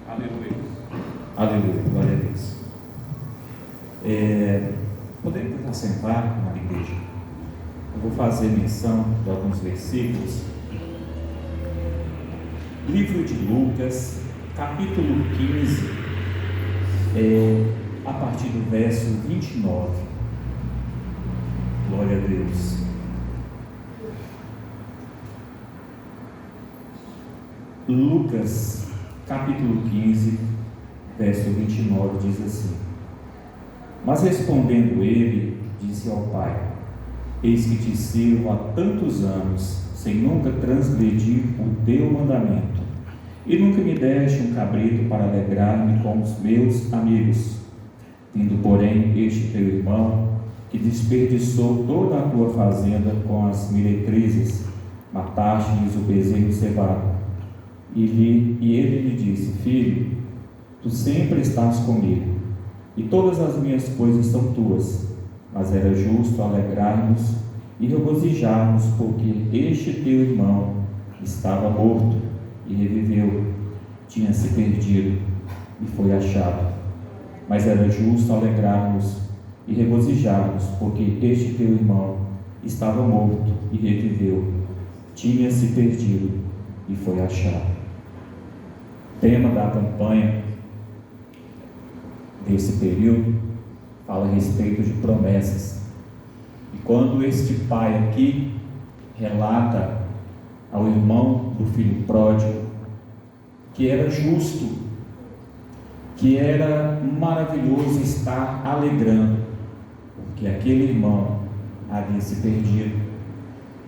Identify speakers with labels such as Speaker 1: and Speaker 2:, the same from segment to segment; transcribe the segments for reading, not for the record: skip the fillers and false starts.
Speaker 1: Aleluia. Aleluia, glória a Deus. Podemos nos assentar na igreja. Eu vou fazer menção de alguns versículos. Livro de Lucas, capítulo 15, a partir do verso 29. Glória a Deus. Lucas, capítulo 15, verso 29, diz assim: Mas respondendo ele, disse ao pai: Eis que te sirvo há tantos anos, sem nunca transgredir o teu mandamento, e nunca me deste um cabrito para alegrar-me com os meus amigos. Tendo, porém, este teu irmão, que desperdiçou toda a tua fazenda com as meretrizes, mataste-lhes o bezerro cevado. E ele lhe disse: Filho, tu sempre estás comigo, e todas as minhas coisas são tuas. Mas era justo alegrar-nos e regozijarmos, porque este teu irmão estava morto e reviveu, tinha se perdido e foi achado. Mas era justo alegrar-nos e regozijarmos, porque este teu irmão estava morto e reviveu, tinha se perdido e foi achado. Tema da campanha desse período fala a respeito de promessas. E quando este pai aqui relata ao irmão do filho pródigo que era justo, que era maravilhoso estar alegrando, porque aquele irmão havia se perdido,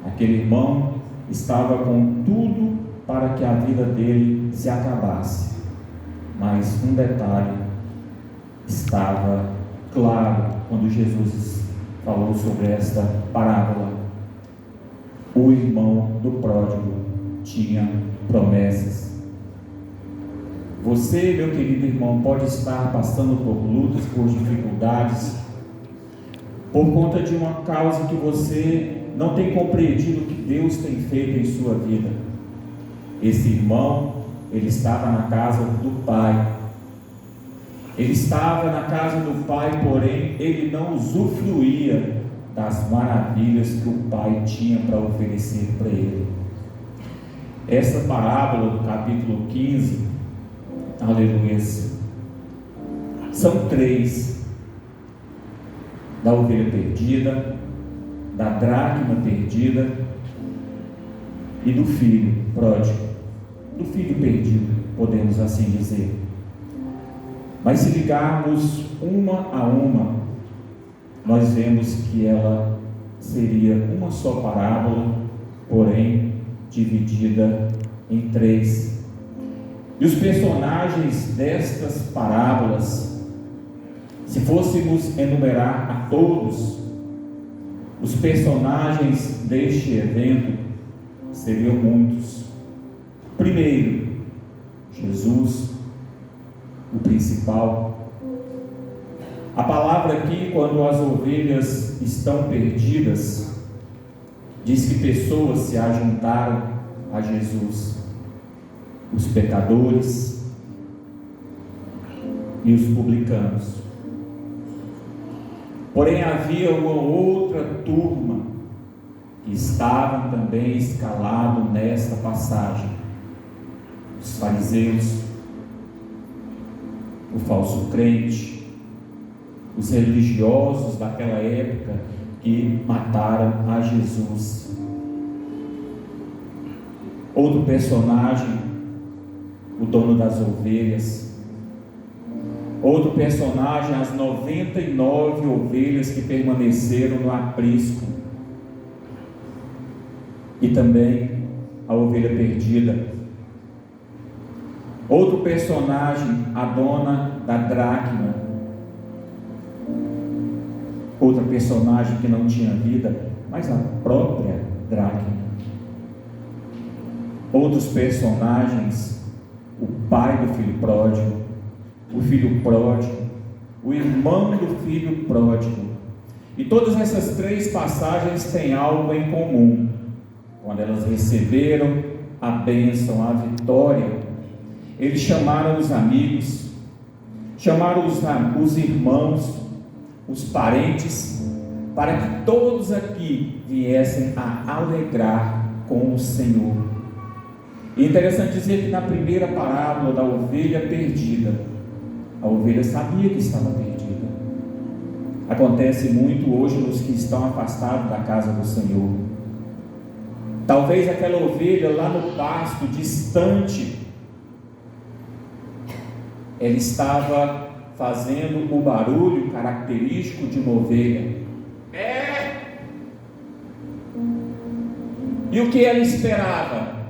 Speaker 1: aquele irmão estava com tudo para que a vida dele se acabasse, mas um detalhe estava claro quando Jesus falou sobre esta parábola: o irmão do pródigo tinha promessas. Você, meu querido irmão, pode estar passando por lutas, por dificuldades, por conta de uma causa que você não tem compreendido o que Deus tem feito em sua vida. Esse irmão, ele estava na casa do pai. Ele estava na casa do pai, porém, ele não usufruía das maravilhas que o pai tinha para oferecer para ele. Essa parábola do capítulo 15, aleluia, são três: da ovelha perdida, da dracma perdida e do filho pródigo. Do filho perdido, podemos assim dizer. Mas se ligarmos uma a uma, nós vemos que ela seria uma só parábola, porém dividida em três. E os personagens destas parábolas, se fôssemos enumerar a todos, os personagens deste evento seriam muitos. Primeiro, Jesus, o principal. A palavra aqui, quando as ovelhas estão perdidas, diz que pessoas se ajuntaram a Jesus: os pecadores e os publicanos. Porém, havia uma outra turma que estavam também escalado nesta passagem: os fariseus, o falso crente, os religiosos daquela época que mataram a Jesus. Outro personagem, o dono das ovelhas. Outro personagem, as 99 ovelhas que permaneceram no aprisco. E também a ovelha perdida. Outro personagem, a dona da dracma. Outra personagem que não tinha vida, mas a própria dracma. Outros personagens, o pai do filho pródigo, o filho pródigo, o irmão do filho pródigo. E todas essas três passagens têm algo em comum. Quando elas receberam a bênção, a vitória, eles chamaram os amigos, chamaram os irmãos, os parentes, para que todos aqui viessem a alegrar com o Senhor. E é interessante dizer que na primeira parábola da ovelha perdida, a ovelha sabia que estava perdida. Acontece muito hoje nos que estão afastados da casa do Senhor. Talvez aquela ovelha lá no pasto, distante, ela estava fazendo o barulho característico de uma ovelha. E o que ela esperava?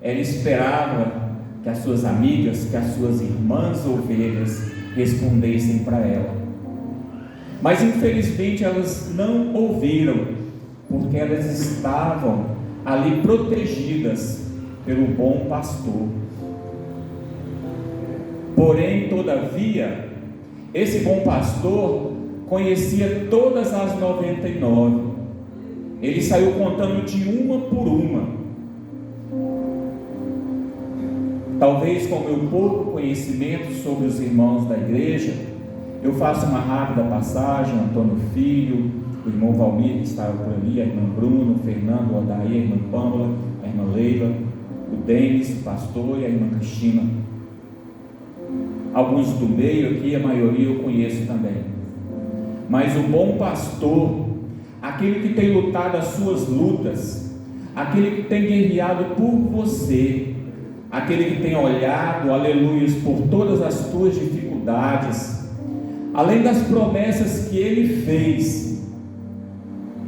Speaker 1: Ela esperava que as suas amigas, que as suas irmãs ovelhas respondessem para ela. Mas infelizmente elas não ouviram, porque elas estavam ali protegidas pelo bom pastor. Porém, todavia, esse bom pastor conhecia todas as 99. Ele saiu contando de uma por uma. Talvez com o meu pouco conhecimento sobre os irmãos da igreja, eu faço uma rápida passagem. Antônio Filho, o irmão Valmir que estava por ali, a irmã Bruno, o Fernando, o Odair, a irmã Pâmela, a irmã Leila, o Denis, o pastor, e a irmã Cristina. Alguns do meio aqui, a maioria eu conheço também. Mas o bom pastor, aquele que tem lutado as suas lutas, aquele que tem guerreado por você, aquele que tem olhado, aleluias, por todas as tuas dificuldades, além das promessas que Ele fez,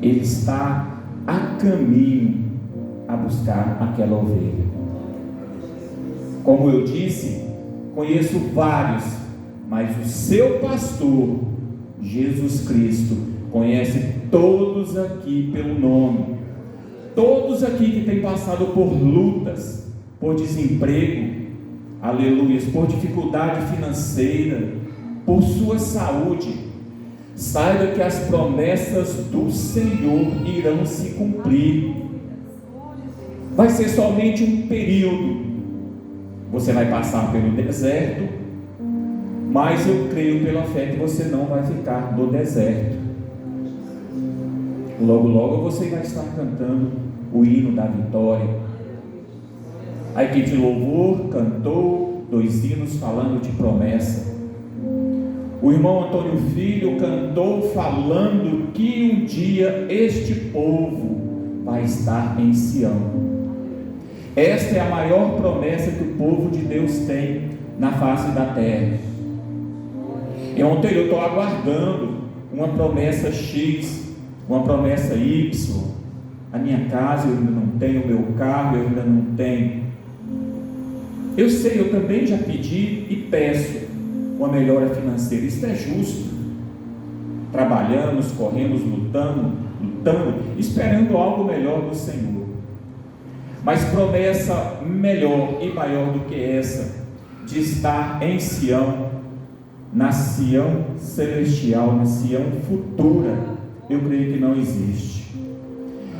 Speaker 1: Ele está a caminho a buscar aquela ovelha. Como eu disse, conheço vários, mas o seu pastor, Jesus Cristo, conhece todos aqui pelo nome. Todos aqui que têm passado por lutas, por desemprego, aleluias, por dificuldade financeira, por sua saúde, saiba que as promessas do Senhor irão se cumprir. Vai ser somente um período. Você vai passar pelo deserto, mas eu creio pela fé que você não vai ficar no deserto. Logo, logo você vai estar cantando o hino da vitória. A equipe de louvor cantou 2 hinos falando de promessa. O irmão Antônio Filho cantou falando que um dia este povo vai estar em Sião. Esta é a maior promessa que o povo de Deus tem na face da terra. E ontem eu estou aguardando uma promessa X, uma promessa Y. A minha casa eu ainda não tenho, o meu carro eu ainda não tenho. Eu sei, eu também já pedi e peço uma melhora financeira. Isso é justo. Trabalhamos, corremos, lutando, esperando algo melhor do Senhor. Mas promessa melhor e maior do que essa, de estar em Sião, na Sião celestial, na Sião futura, eu creio que não existe.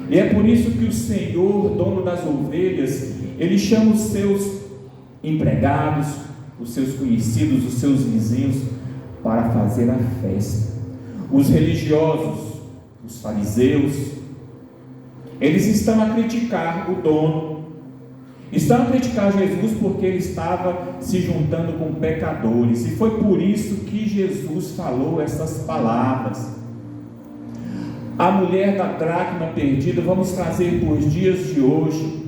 Speaker 1: E é por isso que o Senhor, dono das ovelhas, Ele chama os seus empregados, os seus conhecidos, os seus vizinhos, para fazer a festa. Os religiosos, os fariseus, eles estão a criticar o dono, estão a criticar Jesus porque ele estava se juntando com pecadores, e foi por isso que Jesus falou essas palavras. A mulher da dracma perdida, vamos trazer para os dias de hoje,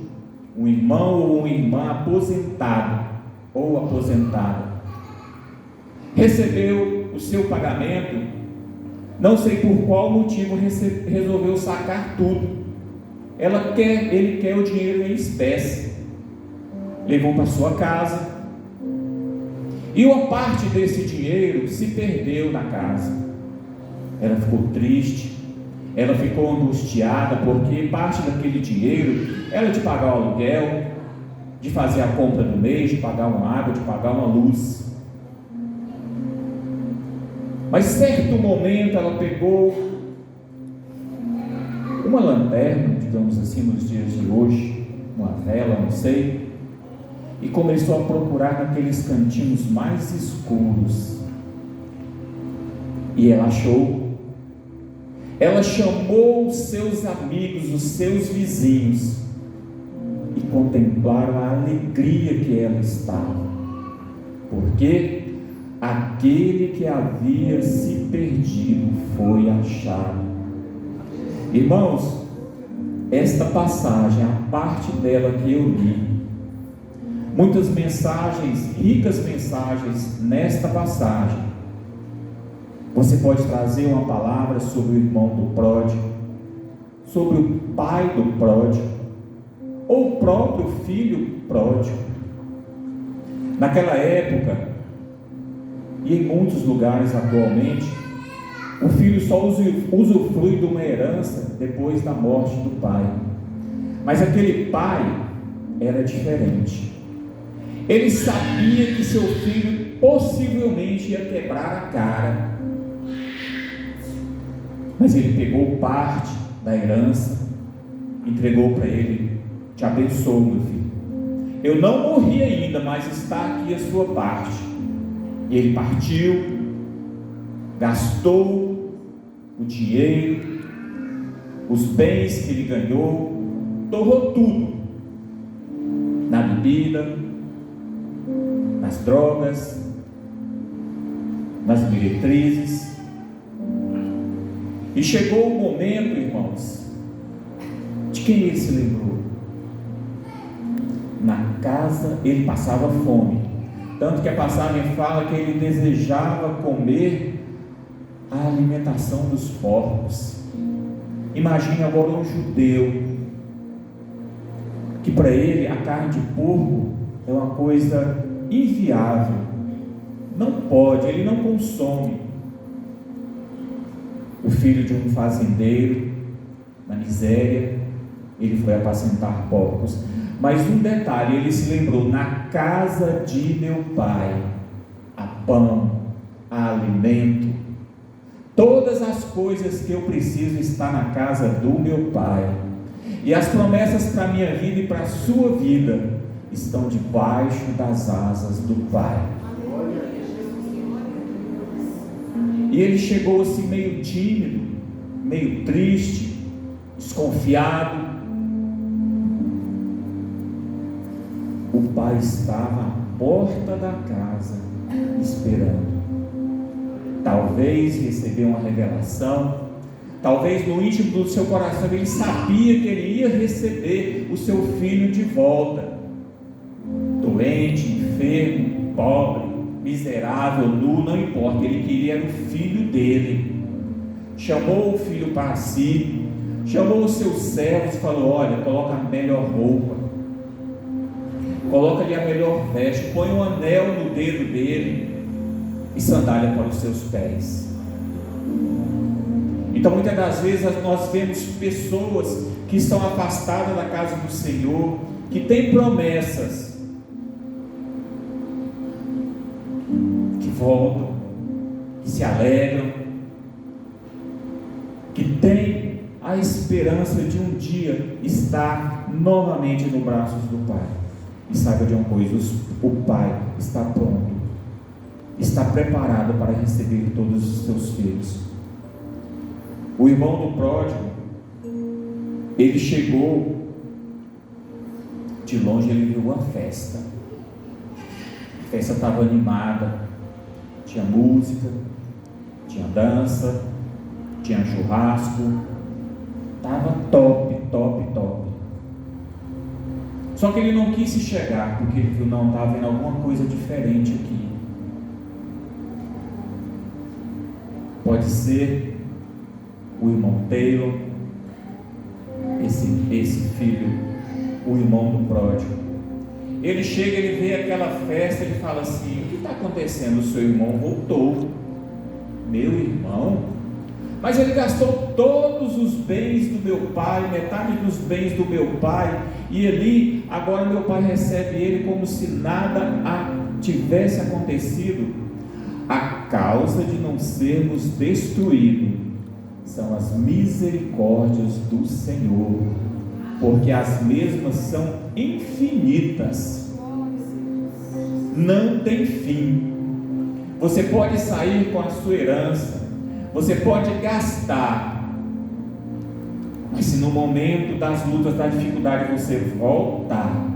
Speaker 1: um irmão ou uma irmã aposentado ou aposentada, recebeu o seu pagamento, não sei por qual motivo resolveu sacar tudo. Ele quer o dinheiro em espécie, levou para sua casa, e uma parte desse dinheiro se perdeu na casa. Ela ficou triste, ela ficou angustiada, porque parte daquele dinheiro era de pagar o aluguel, de fazer a compra do mês, de pagar uma água, de pagar uma luz. Mas certo momento ela pegou uma lanterna, digamos assim, nos dias de hoje, uma vela, não sei, e começou a procurar naqueles cantinhos mais escuros. E ela achou. Ela chamou os seus amigos, os seus vizinhos, e contemplaram a alegria que ela estava, porque aquele que havia se perdido foi achado. Irmãos, esta passagem, a parte dela que eu li, muitas mensagens, ricas mensagens nesta passagem. Você pode trazer uma palavra sobre o irmão do pródigo, sobre o pai do pródigo, ou o próprio filho pródigo. Naquela época, e em muitos lugares atualmente, o filho só usufrui de uma herança depois da morte do pai. Mas aquele pai era diferente. Ele sabia que seu filho possivelmente ia quebrar a cara, mas ele pegou parte da herança, entregou para ele: te abençoo, meu filho, eu não morri ainda, mas está aqui a sua parte. E ele partiu, gastou o dinheiro, os bens que ele ganhou, torrou tudo na bebida, nas drogas, nas meretrizes. E chegou o momento, irmãos, de quem ele se lembrou? Na casa ele passava fome, tanto que a passagem fala que ele desejava comer a alimentação dos porcos. Imagine agora um judeu, que para ele a carne de porco é uma coisa inviável, não pode, ele não consome. O filho de um fazendeiro, na miséria, ele foi apacentar porcos. Mas um detalhe, ele se lembrou: na casa de meu pai há pão, há alimento, todas as coisas que eu preciso estão na casa do meu pai, e as promessas para a minha vida e para a sua vida estão debaixo das asas do pai. E ele chegou assim meio tímido, meio triste, desconfiado. O pai estava à porta da casa esperando. Talvez recebeu uma revelação, talvez no íntimo do seu coração ele sabia que ele ia receber o seu filho de volta, doente, enfermo, pobre, miserável, nu, não importa, ele queria era o filho dele. Chamou o filho para si, chamou os seus servos e falou: olha, coloca a melhor roupa, coloca-lhe a melhor veste, põe um anel no dedo dele e sandália para os seus pés. Então muitas das vezes nós vemos pessoas que estão afastadas da casa do Senhor, que têm promessas, que voltam, que se alegram, que têm a esperança de um dia estar novamente nos braços do Pai. E saiba de uma coisa: o Pai está pronto, está preparado para receber todos os seus filhos. O irmão do pródigo, ele chegou, de longe ele viu uma festa. A festa estava animada, tinha música, tinha dança, tinha churrasco, estava top. Só que ele não quis se chegar, porque ele viu: não, estava vendo alguma coisa diferente aqui. Pode ser o irmão Taylor, esse filho, o irmão do pródigo. Ele chega, ele vê aquela festa, ele fala assim: o que está acontecendo? O seu irmão voltou. Meu irmão? Mas ele gastou todos os bens do meu pai, metade dos bens do meu pai, e ali, agora meu pai recebe ele como se nada tivesse acontecido. A causa de não sermos destruídos são as misericórdias do Senhor, porque as mesmas são infinitas. não tem fim. Você pode sair com a sua herança, você pode gastar, mas se no momento das lutas, da dificuldade você voltar,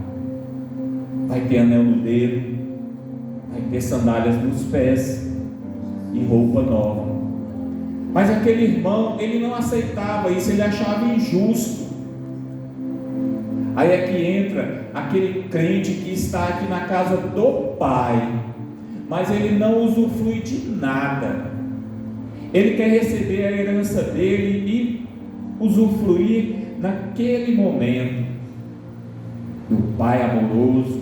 Speaker 1: vai ter anel no dedo, vai ter sandálias nos pés e roupa nova. Mas aquele irmão, ele não aceitava isso, ele achava injusto. Aí é que entra aquele crente que está aqui na casa do Pai, mas ele não usufrui de nada. Ele quer receber a herança dele e usufruir naquele momento do Pai amoroso,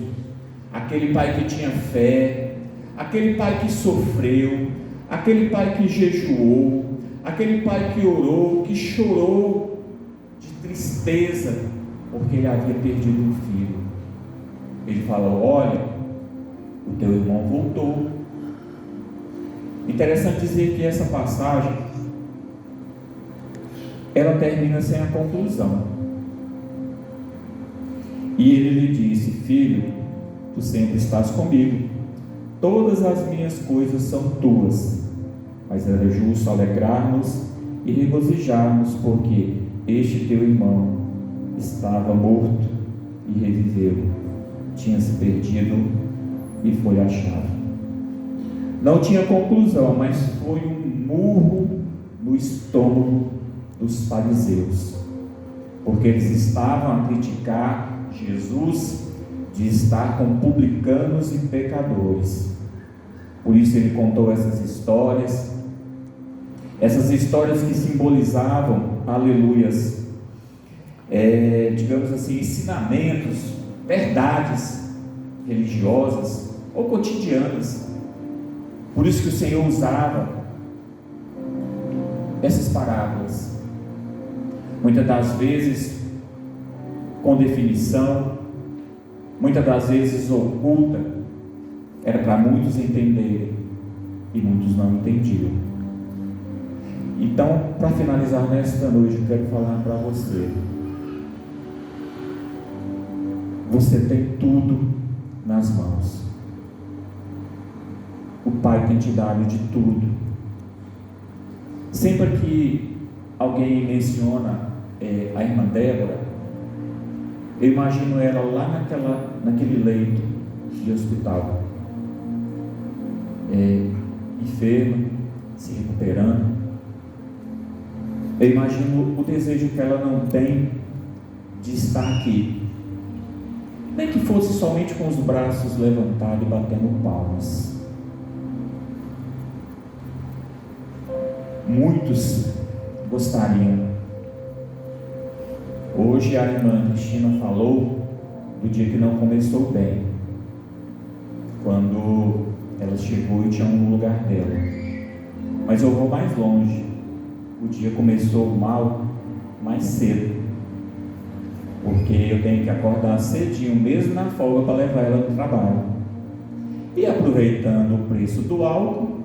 Speaker 1: aquele Pai que tinha fé, aquele Pai que sofreu, aquele Pai que jejuou, aquele Pai que orou, que chorou de tristeza porque ele havia perdido um filho. Ele falou: olha, o teu irmão voltou. Interessante dizer que essa passagem ela termina sem a conclusão. E ele lhe disse: filho, tu sempre estás comigo, todas as minhas coisas são tuas, mas era justo alegrarmos e regozijarmos, porque este teu irmão estava morto e reviveu, tinha se perdido e foi achado. Não tinha conclusão, mas foi um murro no estômago dos fariseus, porque eles estavam a criticar Jesus de estar com publicanos e pecadores. Por isso ele contou essas histórias que simbolizavam, aleluias, digamos assim, ensinamentos, verdades religiosas ou cotidianas. Por isso que o Senhor usava essas parábolas, muitas das vezes com definição, muitas das vezes oculta, era para muitos entenderem e muitos não entendiam. Então, para finalizar nesta noite, eu quero falar para você: você tem tudo nas mãos. O Pai tem te dado de tudo. Sempre que alguém menciona a irmã Débora, eu imagino ela lá naquele leito de hospital, enferma, se recuperando. Eu imagino o desejo que ela não tem de estar aqui, nem que fosse somente com os braços levantados e batendo palmas. Muitos gostariam. Hoje a irmã Cristina falou do dia que não começou bem, quando ela chegou e tinha um lugar dela. Mas eu vou mais longe. O dia começou mal mais cedo, porque eu tenho que acordar cedinho, mesmo na folga, para levar ela no trabalho. E aproveitando o preço do álcool,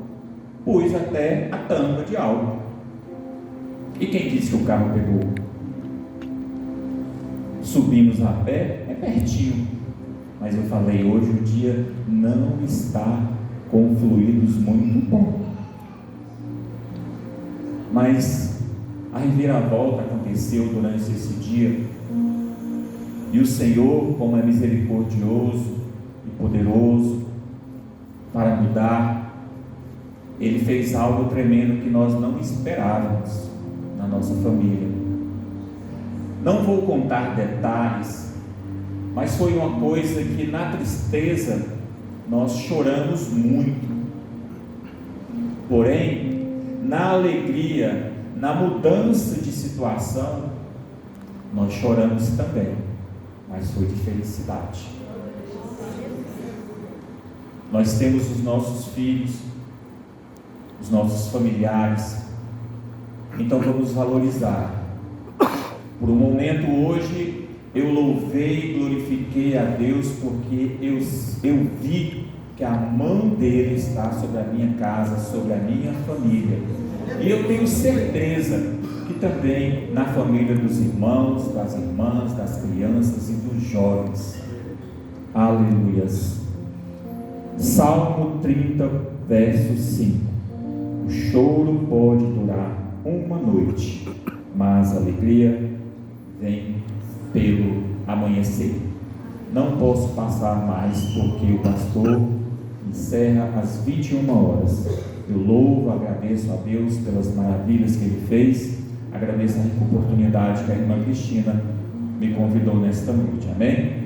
Speaker 1: pus até a tampa de álcool. E quem disse que o carro pegou? Subimos a pé, é pertinho, mas eu falei: hoje o dia não está com fluidos muito bom. Mas a reviravolta aconteceu durante esse dia, e o Senhor, como é misericordioso e poderoso para mudar, Ele fez algo tremendo que nós não esperávamos na nossa família. Não vou contar detalhes, mas foi uma coisa que na tristeza nós choramos muito. Porém, na alegria, na mudança de situação, nós choramos também, mas foi de felicidade. Nós temos os nossos filhos, os nossos familiares, então vamos valorizar. Por um momento hoje eu louvei e glorifiquei a Deus, porque eu vi que a mão dele está sobre a minha casa, sobre a minha família, e eu tenho certeza que também na família dos irmãos, das irmãs, das crianças e dos jovens. Aleluias. Salmo 30, verso 5. O choro pode durar uma noite, mas a alegria vem pelo amanhecer. Não posso passar mais, porque o pastor encerra às 21 horas. Eu louvo, agradeço a Deus pelas maravilhas que Ele fez. Agradeço a oportunidade que a irmã Cristina me convidou nesta noite. Amém?